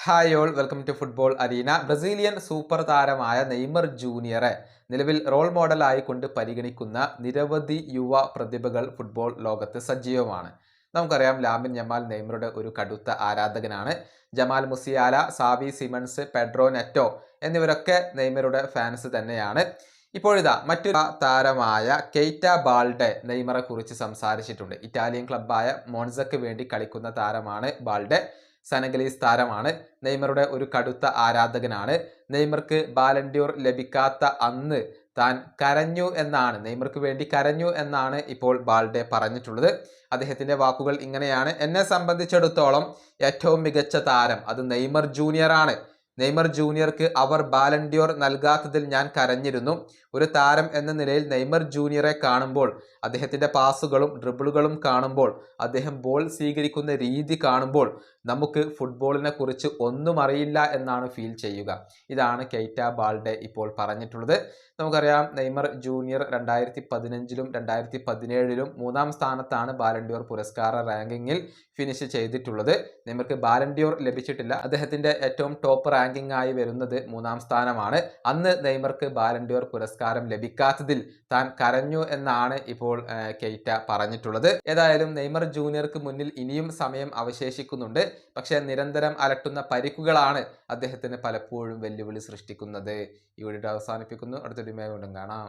Hi all welcome to football arena. Brazilian super താരമായ Neymar ജൂനിയറെ നിലവിൽ റോൾ മോഡലായി കൊണ്ട് പരിഗണിക്കുന്ന നിരവധി യുവ പ്രതിഭകൾ ഫുട്ബോൾ ലോകത്ത് സജീവമാണ്. നമുക്കറിയാം, ലാമിൻ യമാൽ നെയ്മറുടെ ഒരു കടുത്ത ആരാധകനാണ്. Jamal Musiala, Xavi Simons, Pedro Neto എന്നിവരൊക്കെ നെയ്മറുടെ ഫാൻസ് തന്നെയാണ്. ഇപ്പോഴിതാ മറ്റൊരു താരമായ കെയ്റ്റ ബാൾഡെ നെയ്മറെ കുറിച്ച് സംസാരിച്ചിട്ടുണ്ട്. ഇറ്റാലിയൻ ക്ലബ്ബായ മോൺസക്ക് വേണ്ടി കളിക്കുന്ന താരമാണ് ബാൾഡെ. സെനഗലീസ് താരമാണ്. നെയ്മറുടെ ഒരു കടുത്ത ആരാധകനാണ്. നെയ്മർക്ക് ബാലൻഡ്യോർ ലഭിക്കാത്ത അന്ന് താൻ കരഞ്ഞു എന്നാണ്, നെയ്മർക്ക് വേണ്ടി കരഞ്ഞു എന്നാണ് ഇപ്പോൾ ബാൾഡെ പറഞ്ഞിട്ടുള്ളത്. അദ്ദേഹത്തിന്റെ വാക്കുകൾ ഇങ്ങനെയാണ്: എന്നെ സംബന്ധിച്ചിടത്തോളം ഏറ്റവും മികച്ച താരം അത് നെയ്മർ ജൂനിയർ ആണ്. നെയ്മർ ജൂനിയർക്ക് അവർ ബാലൻഡ്യോർ നൽകാത്തതിൽ ഞാൻ കരഞ്ഞിരുന്നു. ഒരു താരം എന്ന നിലയിൽ നെയ്മർ ജൂനിയറെ കാണുമ്പോൾ, അദ്ദേഹത്തിന്റെ പാസുകളും ഡ്രിബിളുകളും കാണുമ്പോൾ, അദ്ദേഹം ബോൾ സ്വീകരിക്കുന്ന രീതി കാണുമ്പോൾ നമുക്ക് ഫുട്ബോളിനെ കുറിച്ച് ഒന്നും അറിയില്ല എന്നാണ് ഫീൽ ചെയ്യുക. ഇതാണ് കെയ്റ്റ ബാൾഡെ ഇപ്പോൾ പറഞ്ഞിട്ടുള്ളത്. നമുക്കറിയാം, നെയ്മർ ജൂനിയർ 2015-ലും 2017-ലും 3-ാം സ്ഥാനത്താണ് ബാലൻഡ്യോർ പുരസ്കാര റാങ്കിങ്ങിൽ ഫിനിഷ് ചെയ്തിട്ടുള്ളത്. നെയ്മർക്ക് ബാലൻഡ്യോർ ലഭിച്ചിട്ടില്ല. അദ്ദേഹത്തിന്റെ ഏറ്റവും ടോപ്പ് റാങ്കിങ് ആയി വരുന്നത് 3-ാം സ്ഥാനമാണ്. അന്ന് നെയ്മർക്ക് ബാലൻഡ്യോർ പുരസ്കാരം ലഭിക്കാത്തതിൽ താൻ കരഞ്ഞു എന്നാണ് ഇപ്പോൾ കെയ്റ്റ പറഞ്ഞിട്ടുള്ളത്. ഏതായാലും നെയ്മർ ജൂനിയർക്ക് മുന്നിൽ ഇനിയും സമയം അവശേഷിക്കുന്നുണ്ട്. പക്ഷേ നിരന്തരം അലട്ടുന്ന പരിക്കുകളാണ് അദ്ദേഹത്തിന് പലപ്പോഴും വെല്ലുവിളി സൃഷ്ടിക്കുന്നത്. ഈ വീഡിയോ അവസാനിപ്പിക്കുന്നു. അടുത്തൊരു വീണ്ടും കാണാം.